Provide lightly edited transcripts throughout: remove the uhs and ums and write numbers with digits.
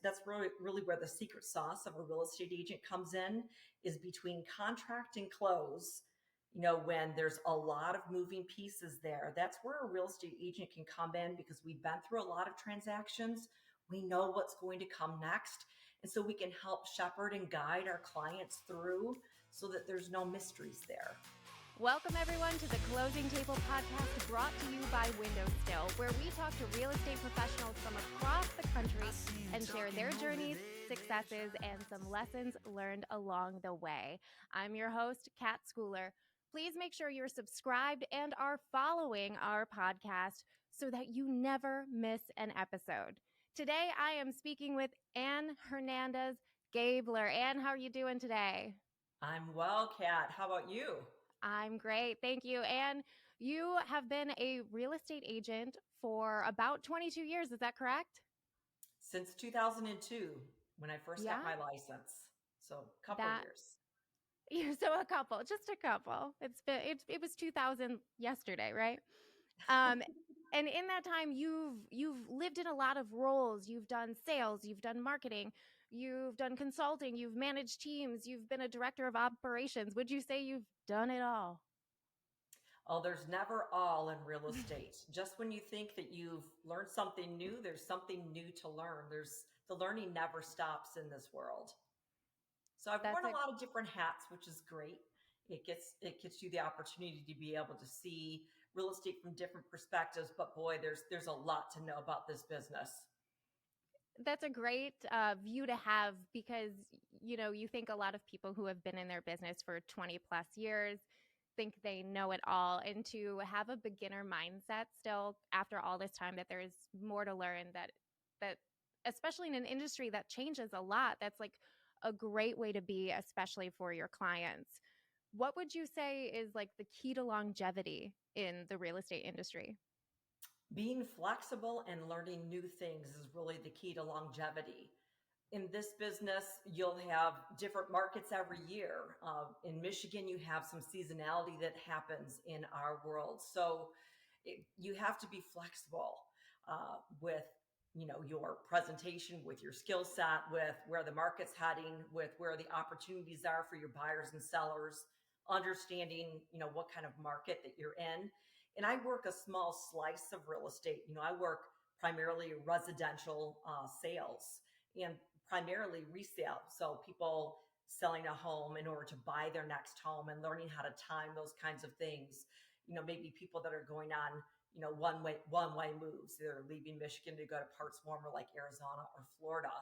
That's really where the secret sauce of a real estate agent comes in, is between contract and close. When there's a lot of moving pieces there, that's where a real estate agent can come in, because we've been through a lot of transactions. We know what's going to come next. And so we can help shepherd and guide our clients through so that there's no mysteries there. Welcome, everyone, to the Closing Table podcast, brought to you by WindowStill, where we talk to real estate professionals from across the country and share their journeys, successes, and some lessons learned along the way. I'm your host, Kat Schooler. Please make sure you're subscribed and are following our podcast so that you never miss an episode. Today, I am speaking with Ann Hernandez-Gabler. Ann, how are you doing today? I'm well, Kat. How about you? I'm great. Thank you. And you have been a real estate agent for about 22 years. Is that correct? Since 2002, when I first got Yeah, my license. So a couple years. so just a couple. It was 2000 yesterday, right? And in that time, you've lived in a lot of roles. You've done sales, you've done marketing, you've done consulting, you've managed teams, you've been a director of operations. Would you say you've done it all? Oh, there's never all in real estate. Just when you think that you've learned something new, there's something new to learn. The learning never stops in this world. So I've worn That's a a lot of different hats, which is great. It gets you the opportunity to be able to see real estate from different perspectives. But boy, there's a lot to know about this business. That's a great view to have, because, you think a lot of people who have been in their business for 20 plus years think they know it all, and to have a beginner mindset still after all this time, that there's more to learn, that especially in an industry that changes a lot, that's like a great way to be, especially for your clients. What would you say is like the key to longevity in the real estate industry? Being flexible and learning new things is really the key to longevity. In this business, you'll have different markets every year. In Michigan, you have some seasonality that happens in our world. So you have to be flexible with your presentation, with your skill set, with where the market's heading, with where the opportunities are for your buyers and sellers, understanding what kind of market that you're in. And I work a small slice of real estate. I work primarily residential sales and primarily resale. So people selling a home in order to buy their next home and learning how to time those kinds of things. Maybe people that are going on, one way moves. They're leaving Michigan to go to parts warmer like Arizona or Florida.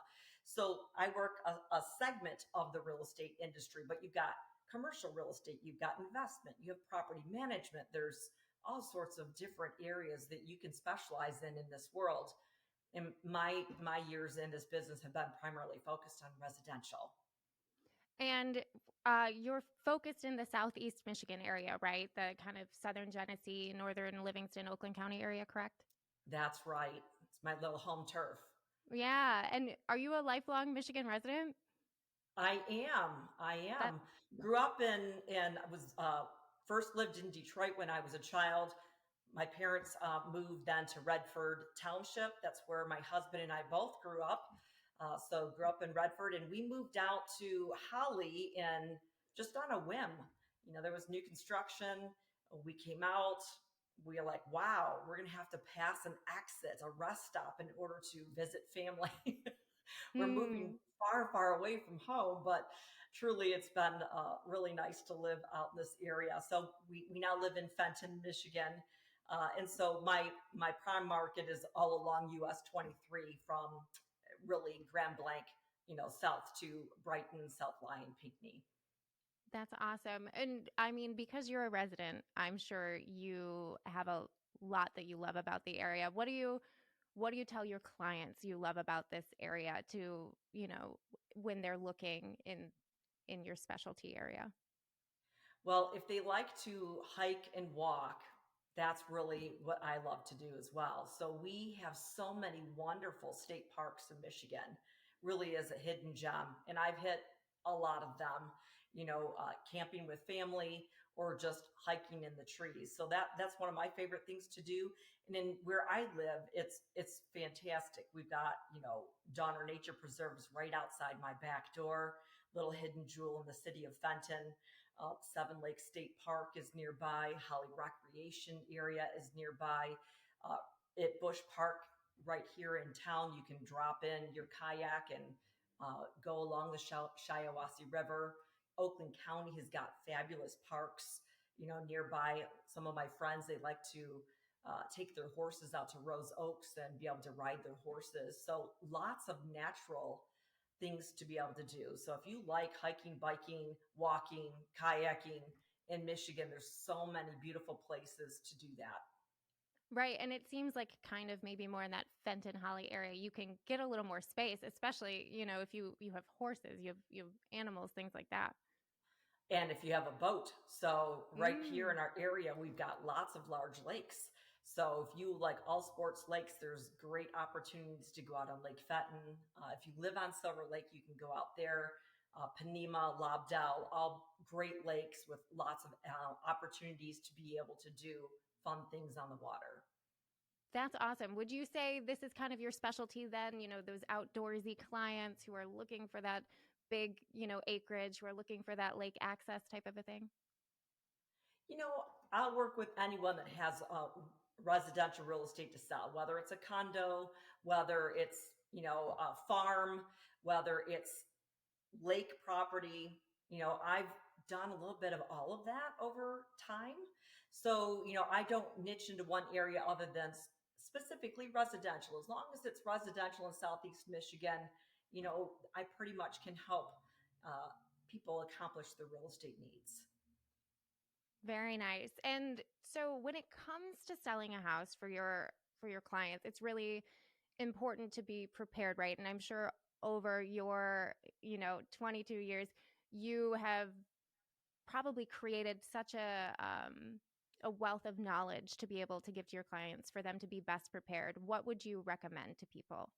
So I work a segment of the real estate industry, but you've got commercial real estate, you've got investment, you have property management. There's all sorts of different areas that you can specialize in this world. And my years in this business have been primarily focused on residential. And you're focused in the Southeast Michigan area, right? The kind of Southern Genesee, Northern Livingston, Oakland County area, correct? That's right. It's my little home turf. Yeah. And are you a lifelong Michigan resident? I am. I That am. Grew up and I was first lived in Detroit when I was a child. My parents moved then to Redford Township. That's where my husband and I both grew up. So grew up in Redford, and we moved out to Holly and just on a whim. There was new construction. We came out. We were like, wow, we're going to have to pass an exit, a rest stop, in order to visit family. We're moving hmm, far, far away from home, but truly it's been really nice to live out in this area. So we now live in Fenton, Michigan. And so my prime market is all along US 23 from really Grand Blanc, south to Brighton, South Lyon, Pinckney. that's awesome. And I mean, because you're a resident, I'm sure you have a lot that you love about the area. What do you tell your clients you love about this area, to, when they're looking in your specialty area? Well, if they like to hike and walk, that's really what I love to do as well. So we have so many wonderful state parks in Michigan, really is a hidden gem. And I've hit a lot of them, camping with family or just hiking in the trees. So that's one of my favorite things to do. And in where I live, it's fantastic. We've got, Donner Nature Preserves right outside my back door, little hidden jewel in the city of Fenton. Seven Lakes State Park is nearby. Holly Recreation Area is nearby. Uh, at Bush Park, right here in town, you can drop in your kayak and go along the Shiawassee River. Oakland County has got fabulous parks, nearby. Some of my friends, they like to take their horses out to Rose Oaks and be able to ride their horses. So lots of natural things to be able to do. So if you like hiking, biking, walking, kayaking in Michigan, there's so many beautiful places to do that. Right. And it seems like kind of maybe more in that Fenton Holly area, you can get a little more space, especially, if you have horses, you have animals, things like that. And if you have a boat, so right here in Mm. our area, we've got lots of large lakes. So if you like all sports lakes, there's great opportunities to go out on Lake Fenton. If you live on Silver Lake, you can go out there. Panema, Lobdell, all great lakes with lots of opportunities to be able to do fun things on the water. That's awesome. Would you say this is kind of your specialty then? Those outdoorsy clients who are looking for that big, acreage, who are looking for that lake access type of a thing? I'll work with anyone that has residential real estate to sell, whether it's a condo, whether it's, a farm, whether it's lake property. I've done a little bit of all of that over time. So, I don't niche into one area other than specifically residential. As long as it's residential in Southeast Michigan, I pretty much can help uh, people accomplish their real estate needs. Very nice. And so when it comes to selling a house for your clients, it's really important to be prepared, right? And I'm sure over your, 22 years, you have probably created such a wealth of knowledge to be able to give to your clients for them to be best prepared. What would you recommend to people?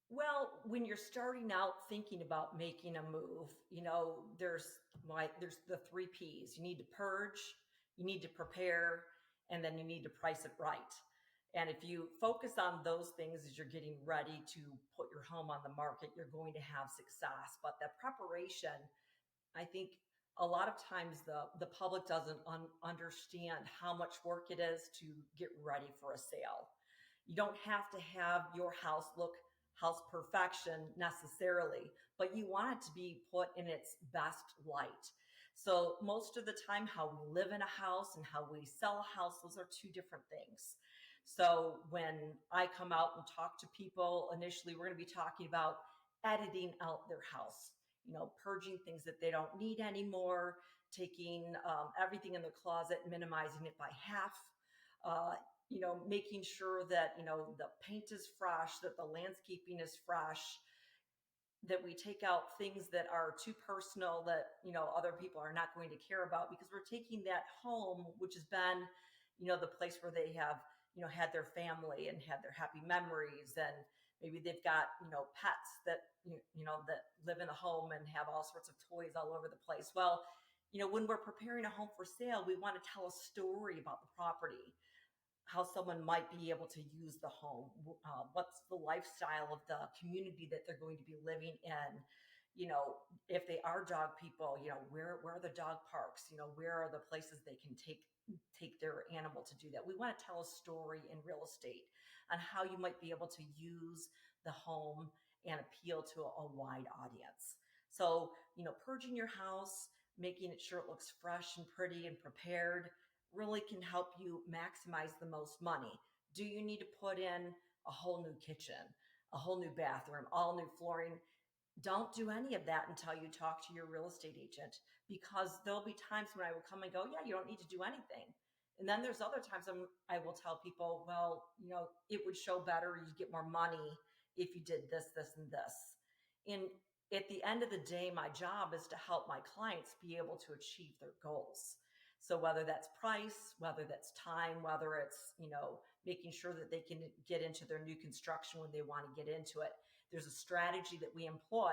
Well, when you're starting out thinking about making a move, there's the three P's. You need to purge, you need to prepare, and then you need to price it right. And if you focus on those things as you're getting ready to put your home on the market, you're going to have success. But the preparation, I think a lot of times the public doesn't understand how much work it is to get ready for a sale. You don't have to have your house look house perfection necessarily, but you want it to be put in its best light. So most of the time, how we live in a house and how we sell a house, those are two different things. So when I come out and talk to people, initially we're going to be talking about editing out their house, purging things that they don't need anymore, taking everything in the closet, minimizing it by half, uh, making sure that, the paint is fresh, that the landscaping is fresh, that we take out things that are too personal that, other people are not going to care about, because we're taking that home, which has been, the place where they have, had their family and had their happy memories. And maybe they've got, pets that, that live in the home and have all sorts of toys all over the place. Well, when we're preparing a home for sale, we want to tell a story about the property, how someone might be able to use the home, what's the lifestyle of the community that they're going to be living in. If they are dog people, where are the dog parks, where are the places they can take their animal to do that. We want to tell a story in real estate on how you might be able to use the home and appeal to a wide audience. So, purging your house, making it sure it looks fresh and pretty and prepared, really can help you maximize the most money. Do you need to put in a whole new kitchen, a whole new bathroom, all new flooring? Don't do any of that until you talk to your real estate agent, because there'll be times when I will come and go, yeah, you don't need to do anything. And then there's other times I will tell people, well, it would show better, you get more money if you did this, this, and this. And at the end of the day, my job is to help my clients be able to achieve their goals. So whether that's price, whether that's time, whether it's, making sure that they can get into their new construction when they want to get into it, there's a strategy that we employ.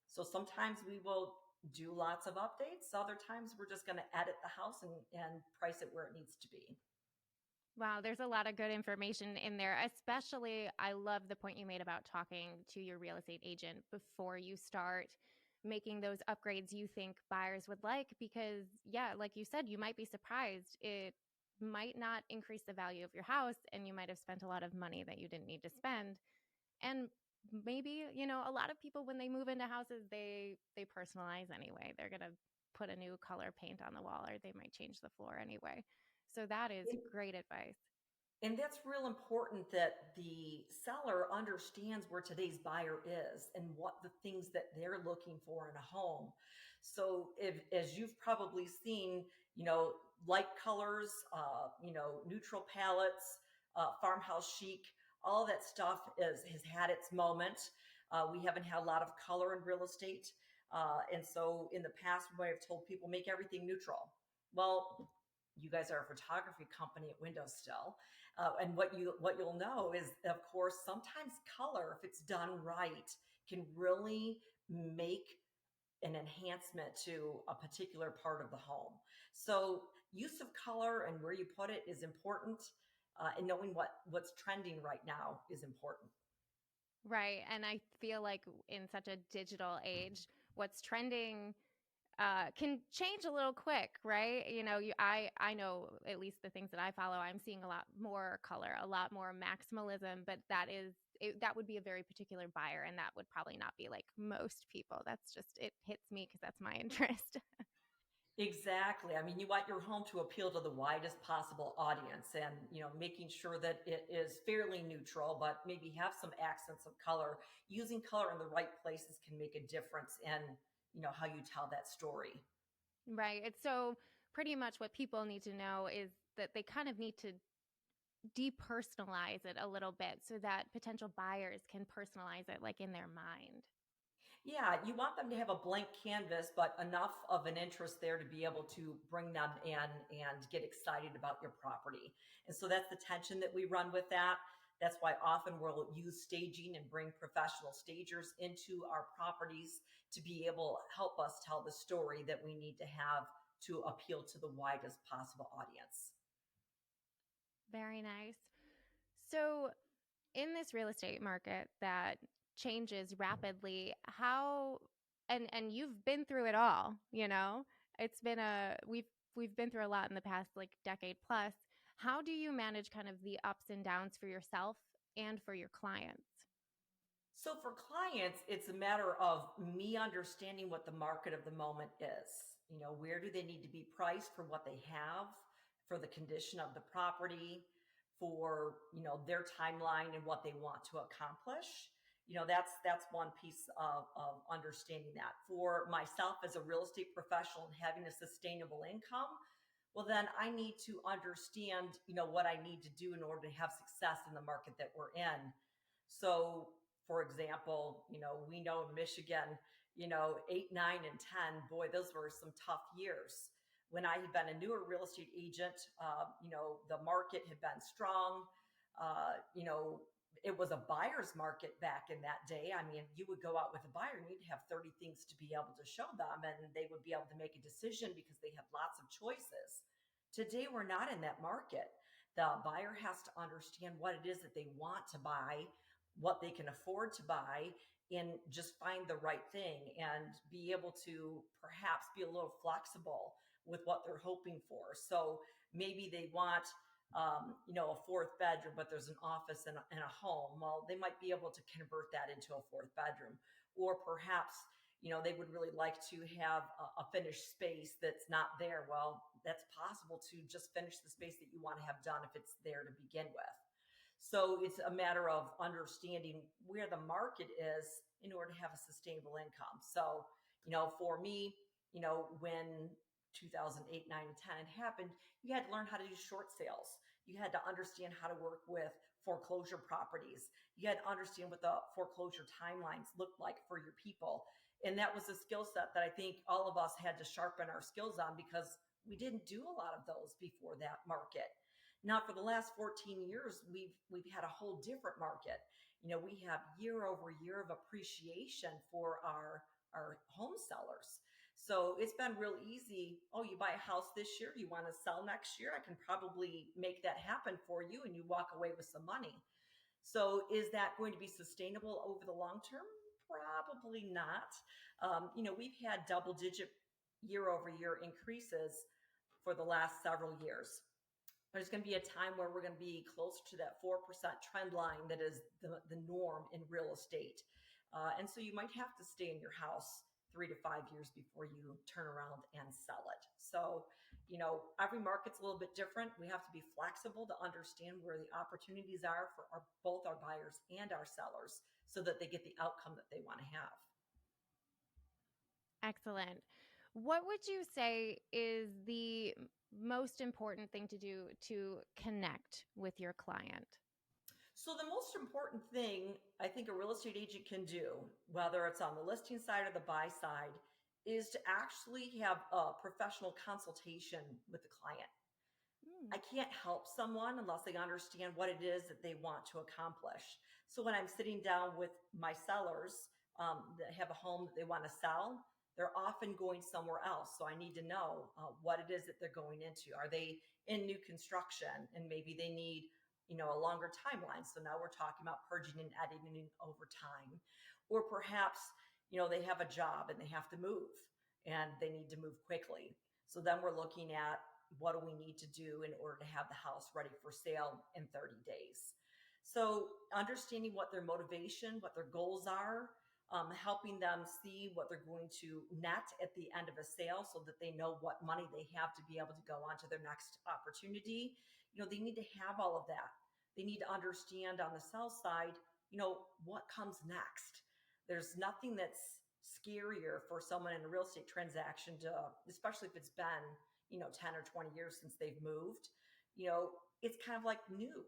So sometimes we will do lots of updates. Other times we're just going to edit the house and price it where it needs to be. Wow, there's a lot of good information in there. Especially, I love the point you made about talking to your real estate agent before you start making those upgrades you think buyers would like. Because, yeah, like you said, you might be surprised. It might not increase the value of your house, and you might have spent a lot of money that you didn't need to spend. And maybe, a lot of people when they move into houses, they personalize anyway. They're going to put a new color paint on the wall, or they might change the floor anyway. So that is great advice. And that's real important that the seller understands where today's buyer is and what the things that they're looking for in a home. So if, as you've probably seen, light colors, neutral palettes, farmhouse chic, all that stuff has had its moment. We haven't had a lot of color in real estate. And so in the past, we might have told people make everything neutral. Well, you guys are a photography company at WindowStill. And what you'll know is, of course, sometimes color, if it's done right, can really make an enhancement to a particular part of the home. So use of color and where you put it is important, and knowing what's trending right now is important. Right. And I feel like in such a digital age, what's trending can change a little quick, right? I know at least the things that I follow, I'm seeing a lot more color, a lot more maximalism, but that would be a very particular buyer, and that would probably not be like most people. That's just, it hits me because that's my interest. Exactly. I mean, you want your home to appeal to the widest possible audience, and, making sure that it is fairly neutral, but maybe have some accents of color. Using color in the right places can make a difference in, how you tell that story. Right. It's so pretty much what people need to know is that they kind of need to depersonalize it a little bit so that potential buyers can personalize it like in their mind. Yeah, you want them to have a blank canvas, but enough of an interest there to be able to bring them in and get excited about your property. And so that's the tension that we run with that. That's why often we'll use staging and bring professional stagers into our properties to be able to help us tell the story that we need to have to appeal to the widest possible audience. Very nice. So, in this real estate market that changes rapidly, how and you've been through it all, It's been a we've been through a lot in the past like decade plus. How do you manage kind of the ups and downs for yourself and for your clients? So for clients, it's a matter of me understanding what the market of the moment is. Where do they need to be priced for what they have, for the condition of the property, for, their timeline and what they want to accomplish. That's one piece of understanding that. For myself as a real estate professional and having a sustainable income, well, then I need to understand, what I need to do in order to have success in the market that we're in. So, for example, we know in Michigan, 8, 9, and 10, boy, those were some tough years. When I had been a newer real estate agent, the market had been strong. It was a buyer's market back in that day. I mean, you would go out with a buyer and you'd have 30 things to be able to show them, and they would be able to make a decision because they had lots of choices. Today, we're not in that market. The buyer has to understand what it is that they want to buy, what they can afford to buy, and just find the right thing and be able to perhaps be a little flexible with what they're hoping for. So maybe they want, a fourth bedroom, but there's an office and a home. Well, they might be able to convert that into a fourth bedroom. Or perhaps, they would really like to have a finished space that's not there. Well, that's possible to just finish the space that you want to have done if it's there to begin with. So it's a matter of understanding where the market is in order to have a sustainable income. So, for me, when 2008, 9, and 10 had happened, you had to learn how to do short sales. You had to understand how to work with foreclosure properties. You had to understand what the foreclosure timelines looked like for your people. And that was a skill set that I think all of us had to sharpen our skills on because we didn't do a lot of those before that market. Now, for the last 14 years, we've had a whole different market. We have year over year of appreciation for our home sellers. So it's been real easy. Oh, you buy a house this year, you want to sell next year, I can probably make that happen for you, and you walk away with some money. So is that going to be sustainable over the long term? Probably not. We've had double digit year over year increases for the last several years. There's going to be a time where we're going to be close to that 4% trend line that is the norm in real estate. And so you might have to stay in your house 3 to 5 years before you turn around and sell it. So, every market's a little bit different. We have to be flexible to understand where the opportunities are for both our buyers and our sellers so that they get the outcome that they want to have. Excellent. What would you say is the most important thing to do to connect with your client? So the most important thing I think a real estate agent can do, whether it's on the listing side or the buy side, is to actually have a professional consultation with the client. Mm. I can't help someone unless they understand what it is that they want to accomplish. So when I'm sitting down with my sellers that have a home that they want to sell, they're often going somewhere else. So I need to know what it is that they're going into. Are they in new construction and maybe they need, a longer timeline? So now we're talking about purging and editing over time. Or perhaps, they have a job and they have to move and they need to move quickly. So then we're looking at what do we need to do in order to have the house ready for sale in 30 days. So understanding what their motivation, what their goals are, helping them see what they're going to net at the end of a sale so that they know what money they have to be able to go on to their next opportunity. They need to have all of that. They need to understand on the sell side, what comes next. There's nothing that's scarier for someone in a real estate transaction to, especially if it's been 10 or 20 years since they've moved, it's kind of like new.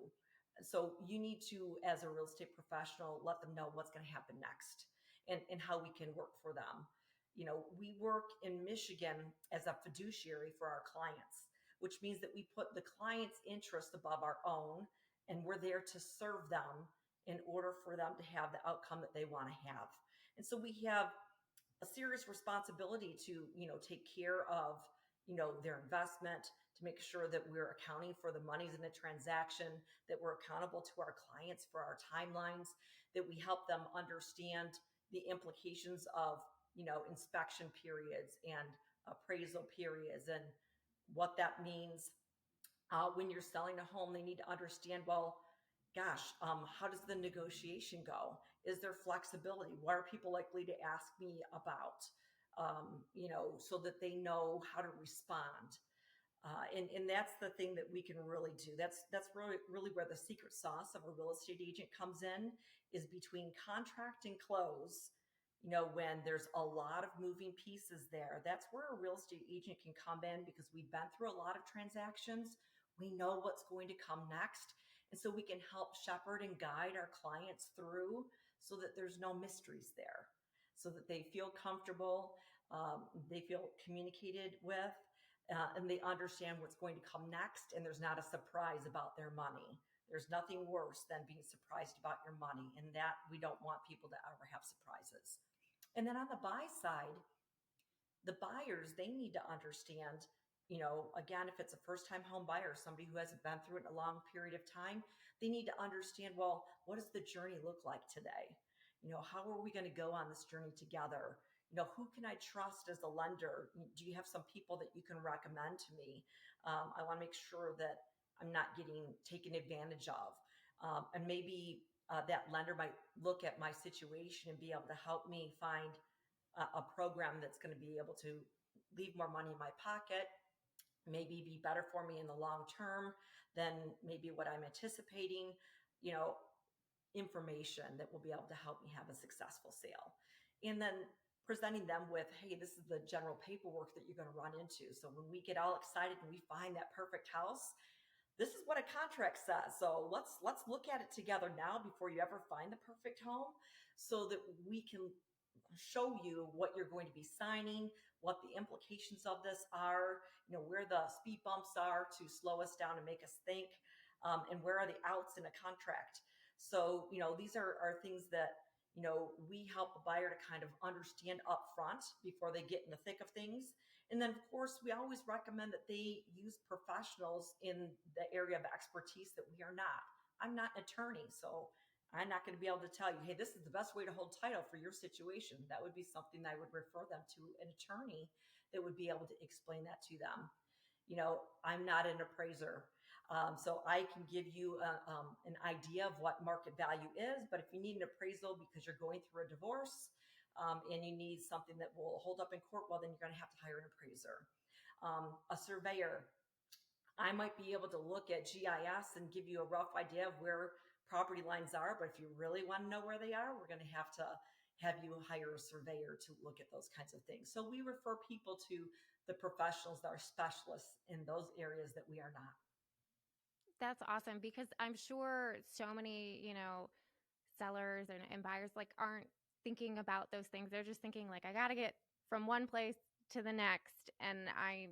So you need to, as a real estate professional, let them know what's going to happen next and how we can work for them. We work in Michigan as a fiduciary for our clients, which means that we put the client's interest above our own, and we're there to serve them in order for them to have the outcome that they want to have. And so we have a serious responsibility to take care of their investment, to make sure that we're accounting for the monies in the transaction, that we're accountable to our clients for our timelines, that we help them understand the implications of inspection periods and appraisal periods and what that means. When you're selling a home, they need to understand, well, gosh, how does the negotiation go? Is there flexibility? What are people likely to ask me about? So that they know how to respond. And that's the thing that we can really do. That's really where the secret sauce of a real estate agent comes in, is between contract and close. When there's a lot of moving pieces there, that's where a real estate agent can come in, because we've been through a lot of transactions. We know what's going to come next. And so we can help shepherd and guide our clients through so that there's no mysteries there, so that they feel comfortable, they feel communicated with, and they understand what's going to come next. And there's not a surprise about their money. There's nothing worse than being surprised about your money. And that we don't want people to ever have surprises. And then on the buy side, the buyers, they need to understand, again, if it's a first time home buyer, somebody who hasn't been through it in a long period of time, they need to understand, well, what does the journey look like today? How are we going to go on this journey together? Who can I trust as a lender? Do you have some people that you can recommend to me? I want to make sure that I'm not getting taken advantage of. And maybe that lender might look at my situation and be able to help me find a program that's going to be able to leave more money in my pocket, maybe be better for me in the long term than maybe what I'm anticipating, information that will be able to help me have a successful sale. And then presenting them with, hey, this is the general paperwork that you're going to run into. So when we get all excited and we find that perfect house, this is what a contract says. So let's look at it together now before you ever find the perfect home, so that we can show you what you're going to be signing, what the implications of this are, where the speed bumps are to slow us down and make us think, and where are the outs in a contract. So, these are things that, we help a buyer to kind of understand upfront before they get in the thick of things. And then, of course, we always recommend that they use professionals in the area of expertise that we are not. I'm not an attorney, so I'm not going to be able to tell you, hey, this is the best way to hold title for your situation. That would be something I would refer them to an attorney that would be able to explain that to them. I'm not an appraiser. So I can give you an idea of what market value is, but if you need an appraisal because you're going through a divorce and you need something that will hold up in court, well, then you're going to have to hire an appraiser. A surveyor, I might be able to look at GIS and give you a rough idea of where property lines are, but if you really want to know where they are, we're going to have you hire a surveyor to look at those kinds of things. So we refer people to the professionals that are specialists in those areas that we are not. That's awesome, because I'm sure so many, sellers and buyers like aren't thinking about those things. They're just thinking like, I got to get from one place to the next, and I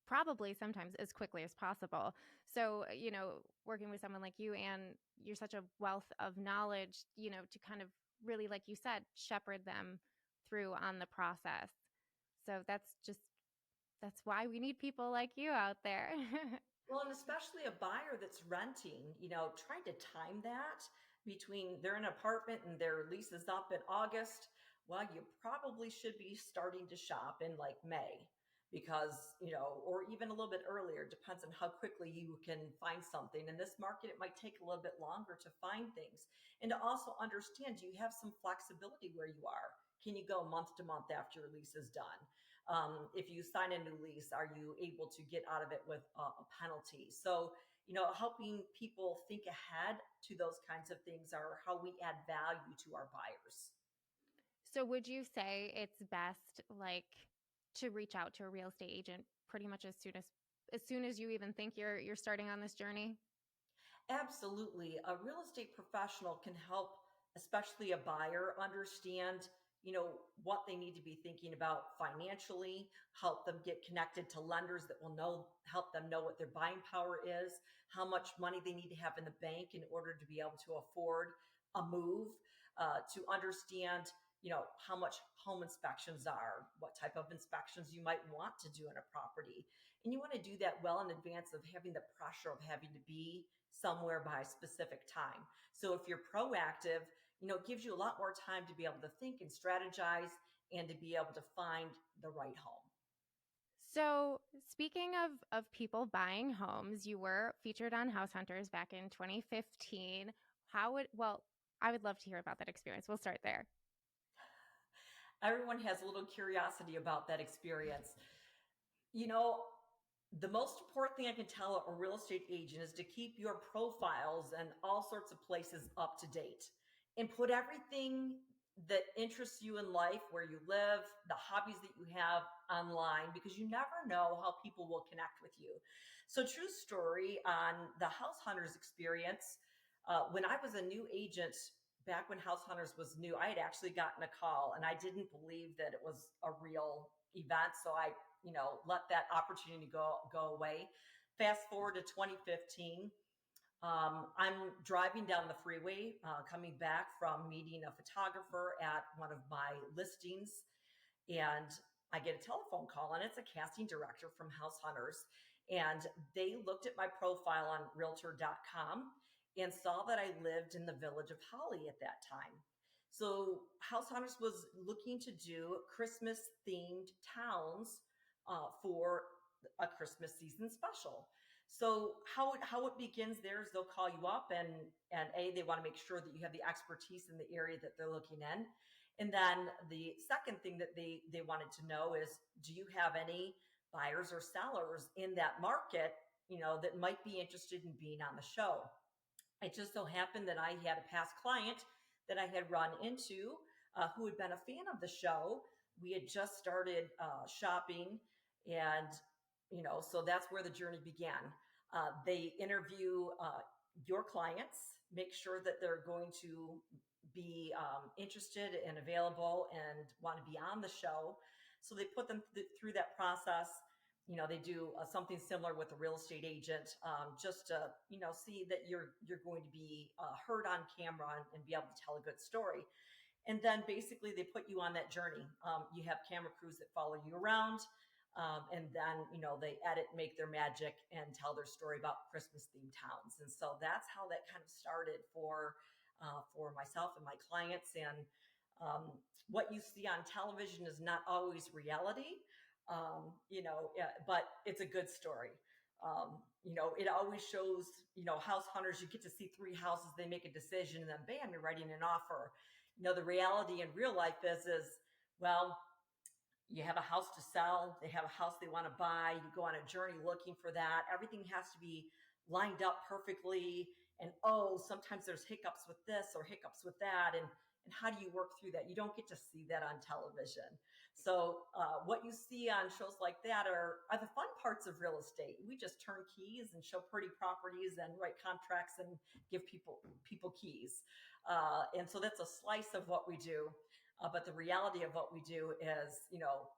probably sometimes as quickly as possible. So, working with someone like you, and you're such a wealth of knowledge, to kind of really, like you said, shepherd them through on the process. So that's why we need people like you out there. Well, and especially a buyer that's renting, trying to time that between they're in an apartment and their lease is up in August. Well, you probably should be starting to shop in like May because, or even a little bit earlier, depends on how quickly you can find something. In this market, it might take a little bit longer to find things. And to also understand, you have some flexibility where you are. Can you go month to month after your lease is done? If you sign a new lease, are you able to get out of it with a penalty? So, helping people think ahead to those kinds of things are how we add value to our buyers. So would you say it's best like to reach out to a real estate agent pretty much as soon as you even think you're starting on this journey? Absolutely. A real estate professional can help, especially a buyer, understand, what they need to be thinking about financially, help them get connected to lenders that will help them know what their buying power is, how much money they need to have in the bank in order to be able to afford a move, to understand, how much home inspections are, what type of inspections you might want to do in a property. And you want to do that well in advance of having the pressure of having to be somewhere by a specific time. So if you're proactive, it gives you a lot more time to be able to think and strategize and to be able to find the right home. So speaking of people buying homes, you were featured on House Hunters back in 2015. I would love to hear about that experience. We'll start there. Everyone has a little curiosity about that experience. You know, the most important thing I can tell a real estate agent is to keep your profiles and all sorts of places up to date and put everything that interests you in life, where you live, the hobbies that you have online, because you never know how people will connect with you. So, true story on the House Hunters experience. When I was a new agent, back when House Hunters was new, I had actually gotten a call and I didn't believe that it was a real event. So I let that opportunity go away. Fast forward to 2015. I'm driving down the freeway, coming back from meeting a photographer at one of my listings, and I get a telephone call, and it's a casting director from House Hunters. And they looked at my profile on Realtor.com and saw that I lived in the village of Holly at that time. So House Hunters was looking to do Christmas themed towns for a Christmas season special. So how it begins there is they'll call you up, and they want to make sure that you have the expertise in the area that they're looking in. And then the second thing that they wanted to know is, do you have any buyers or sellers in that market, that might be interested in being on the show? It just so happened that I had a past client that I had run into who had been a fan of the show. We had just started shopping, and so that's where the journey began. They interview your clients, make sure that they're going to be interested and available and want to be on the show. So they put them through that process. they do something similar with a real estate agent, just to see that you're going to be heard on camera and be able to tell a good story. And then basically they put you on that journey. You have camera crews that follow you around. And then, they edit, make their magic, and tell their story about Christmas themed towns. And so that's how that kind of started for myself and my clients. And what you see on television is not always reality, but it's a good story. It always shows, house hunters, you get to see three houses, they make a decision, and then bam, you're writing an offer. The reality in real life is, well, you have a house to sell, they have a house they want to buy, you go on a journey looking for that. Everything has to be lined up perfectly. And sometimes there's hiccups with this or hiccups with that. And how do you work through that? You don't get to see that on television. So what you see on shows like that are the fun parts of real estate. We just turn keys and show pretty properties and write contracts and give people keys. And so that's a slice of what we do. But the reality of what we do is,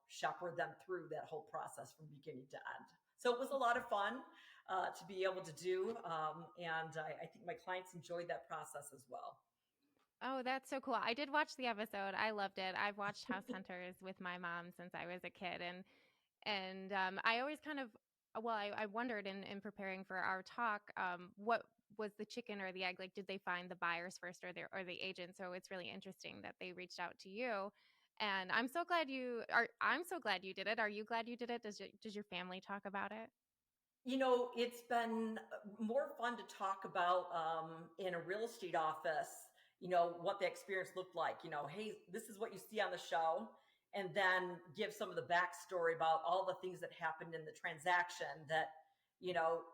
shepherd them through that whole process from beginning to end. So it was a lot of fun to be able to do. And I think my clients enjoyed that process as well. Oh, that's so cool. I did watch the episode. I loved it. I've watched House Hunters with my mom since I was a kid. And I always kind of, well, I wondered in preparing for our talk, what was the chicken or the egg? Like, did they find the buyers first or the agent? So it's really interesting that they reached out to you. And I'm so glad I'm so glad you did it. Are you glad you did it? Does your family talk about it? It's been more fun to talk about in a real estate office, what the experience looked like. Hey, this is what you see on the show. And then give some of the backstory about all the things that happened in the transaction that,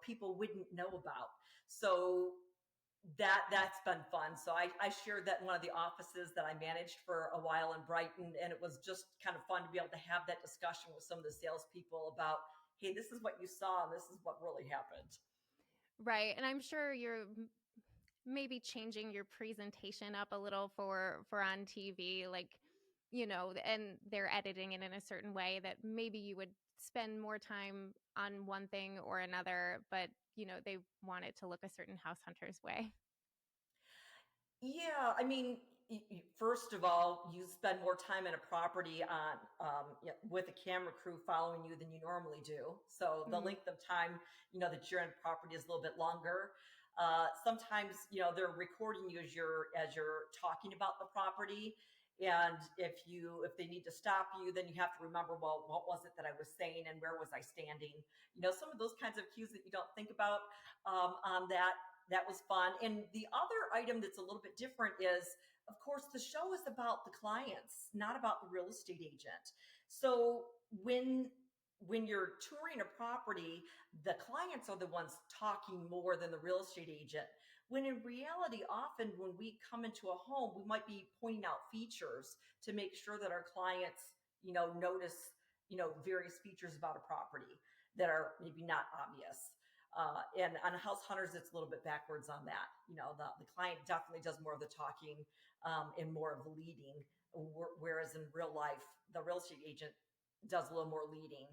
people wouldn't know about. So that's been fun. So I shared that in one of the offices that I managed for a while in Brighton. And it was just kind of fun to be able to have that discussion with some of the salespeople about, hey, this is what you saw, and this is what really happened. Right. And I'm sure you're maybe changing your presentation up a little for on TV, like, and they're editing it in a certain way that maybe you would spend more time on one thing or another, but they want it to look a certain House Hunters way. Yeah, I mean, first of all, you spend more time in a property on with a camera crew following you than you normally do. So the Mm. length of time, that you're in property is a little bit longer. Sometimes, they're recording you as you're talking about the property. And if they need to stop you, then you have to remember, well, what was it that I was saying and where was I standing? Some of those kinds of cues that you don't think about on that was fun. And the other item that's a little bit different is, of course, the show is about the clients, not about the real estate agent. So when you're touring a property, the clients are the ones talking more than the real estate agent. When in reality, often when we come into a home, we might be pointing out features to make sure that our clients, notice, various features about a property that are maybe not obvious. And on House Hunters, it's a little bit backwards on that. The client definitely does more of the talking and more of the leading, whereas in real life, the real estate agent does a little more leading.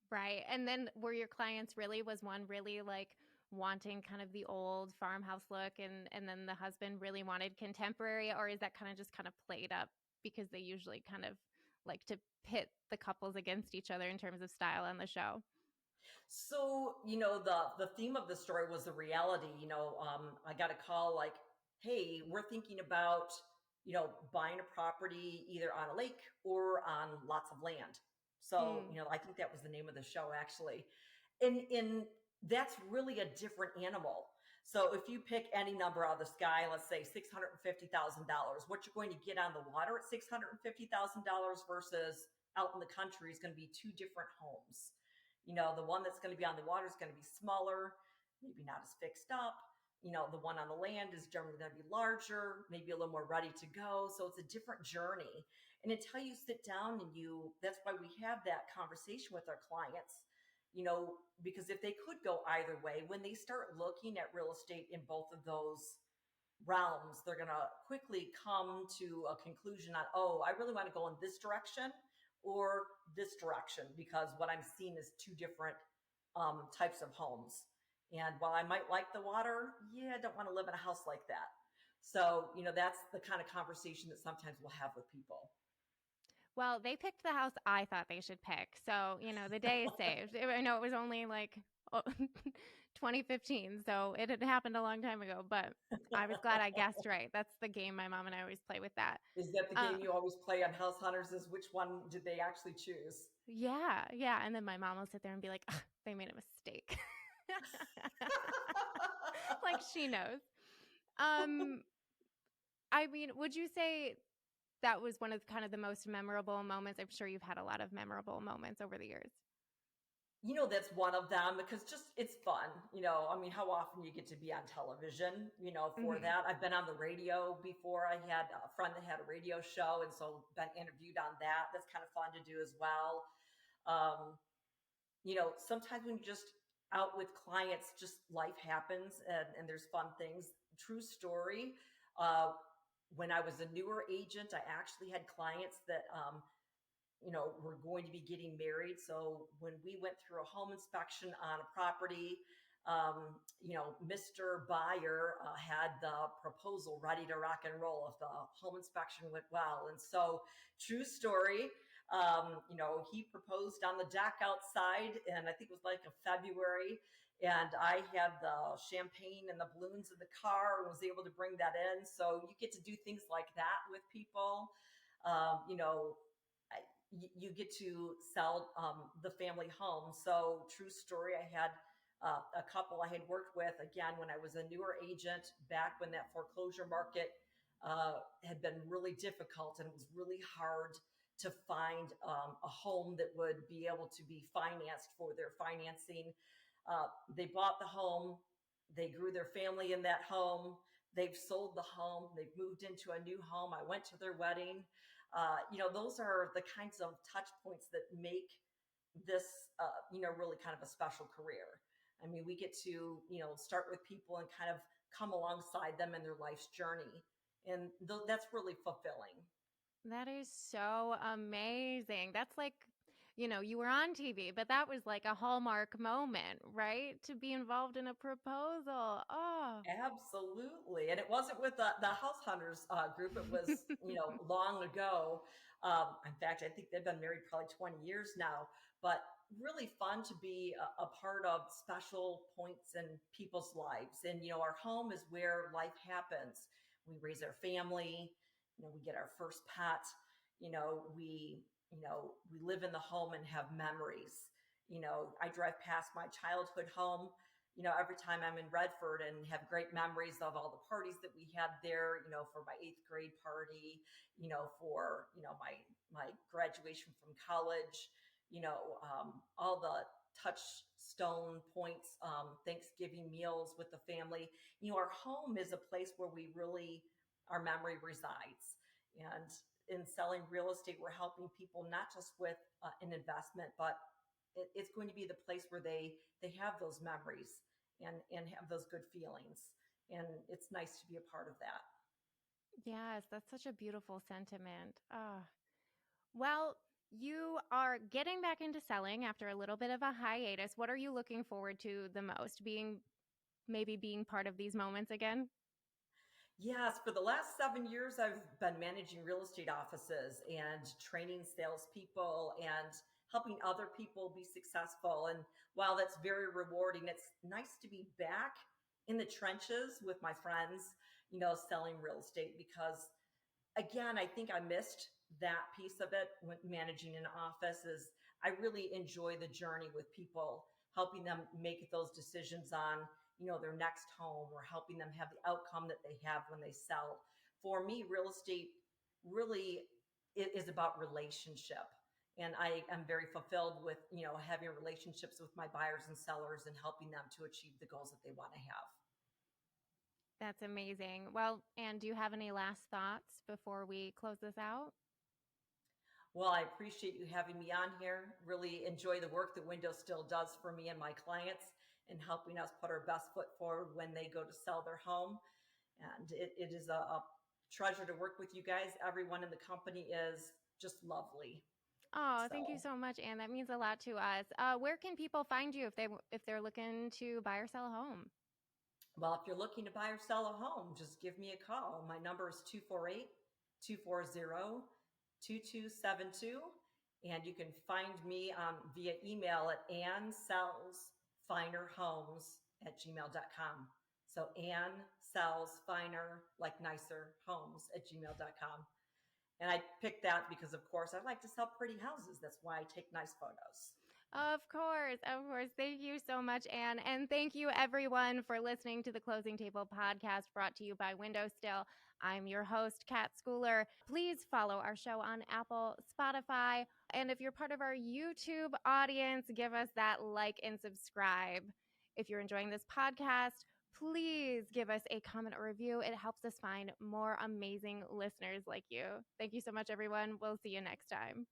Right. And then were your clients was one really like wanting kind of the old farmhouse look, and then the husband really wanted contemporary, or is that kind of just kind of played up because they usually kind of like to pit the couples against each other in terms of style on the show? So, the theme of the story was the reality. I got a call like, hey, we're thinking about, buying a property either on a lake or on lots of land. So, Mm. I think that was the name of the show actually. And that's really a different animal. So if you pick any number out of the sky, let's say $650,000, what you're going to get on the water at $650,000 versus out in the country is going to be two different homes. The one that's going to be on the water is going to be smaller, maybe not as fixed up. The one on the land is generally going to be larger, maybe a little more ready to go. So it's a different journey. And until you sit down that's why we have that conversation with our clients, because if they could go either way, when they start looking at real estate in both of those realms, they're going to quickly come to a conclusion on, oh, I really want to go in this direction, or this direction, because what I'm seeing is two different types of homes. And while I might like the water, yeah, I don't want to live in a house like that. So, that's the kind of conversation that sometimes we'll have with people. Well, they picked the house I thought they should pick. So, the day is saved. I know it was only like 2015, so it had happened a long time ago, but I was glad I guessed right. That's the game my mom and I always play with that. Is that the Uh, game you always play on House Hunters? Is which one did they actually choose? yeah, yeah. And then my mom will sit there and be like, "Ugh, they made a mistake." Like she knows. Um, I mean, would you say that was one of kind of the most memorable moments? I'm sure you've had a lot of memorable moments over the years. That's one of them, because just it's fun. I mean, how often you get to be on television, for Hmm. that. I've been on the radio before. I had a friend that had a radio show, and so been interviewed on that. That's kind of fun to do as well. Um, Sometimes when you're just out with clients, just life happens, and there's fun things. True story. Uh, when I was a newer agent, I actually had clients that were going to be getting married. So when we went through a home inspection on a property, Mr. Buyer had the proposal ready to rock and roll if the home inspection went well. And so, true story, he proposed on the deck outside, and I think it was like a February. And I had the champagne and the balloons in the car and was able to bring that in. So you get to do things like that with people. Um, you know, you get to sell the family home. So, true story, I had a couple I had worked with, again, when I was a newer agent, back when that foreclosure market had been really difficult, and it was really hard to find a home that would be able to be financed for their financing. They bought the home, they grew their family in that home, they've sold the home, they've moved into a new home. I went to their wedding. Those are the kinds of touch points that make this, really kind of a special career. I mean, we get to, start with people and kind of come alongside them in their life's journey. And that's really fulfilling. That is so amazing. That's like, you were on TV, but that was like a hallmark moment, right? To be involved in a proposal. Oh. Absolutely. And it wasn't with the House Hunters group. It was, long ago. In fact, I think they've been married probably 20 years now, but really fun to be a part of special points in people's lives. And, our home is where life happens. We raise our family, we get our first pet, we live in the home and have memories. I drive past my childhood home, every time I'm in Redford, and have great memories of all the parties that we had there, for my eighth grade party, for, my graduation from college, all the touchstone points, Thanksgiving meals with the family. Our home is a place where our memory resides. And in selling real estate, we're helping people not just with an investment, but it's going to be the place where they have those memories and have those good feelings, and it's nice to be a part of that. Yes, that's such a beautiful sentiment. Ah. Well, you are getting back into selling after a little bit of a hiatus. What are you looking forward to the most? Maybe being part of these moments again? Yes, for the last 7 years, I've been managing real estate offices and training salespeople and helping other people be successful. And while that's very rewarding, it's nice to be back in the trenches with my friends, selling real estate, because again, I think I missed that piece of it when managing an office. Is I really enjoy the journey with people, helping them make those decisions on, their next home, or helping them have the outcome that they have when they sell. For me, real estate really is about relationship. And I am very fulfilled with, having relationships with my buyers and sellers and helping them to achieve the goals that they want to have. That's amazing. Well, and do you have any last thoughts before we close this out? Well, I appreciate you having me on here. Really enjoy the work that Windows still does for me and my clients in helping us put our best foot forward when they go to sell their home. And it is a treasure to work with you guys. Everyone in the company is just lovely. Oh, thank you So, so much, Anne. That means a lot to us. Where can people find you if they're looking to buy or sell a home? well, if you're looking to buy or sell a home, just give me a call. My number is 248-240-2272. And you can find me via email at annsellsfinerhomes@gmail.com. So Ann sells finer, like nicer, homes at gmail.com. And I picked that because, of course, I like to sell pretty houses. That's why I take nice photos. Of course, of course. Thank you so much, Anne. And thank you, everyone, for listening to the Closing Table podcast brought to you by WindowStill. I'm your host, Kat Schooler. Please follow our show on Apple, Spotify. And if you're part of our YouTube audience, give us that like and subscribe. If you're enjoying this podcast, please give us a comment or review. It helps us find more amazing listeners like you. Thank you so much, everyone. We'll see you next time.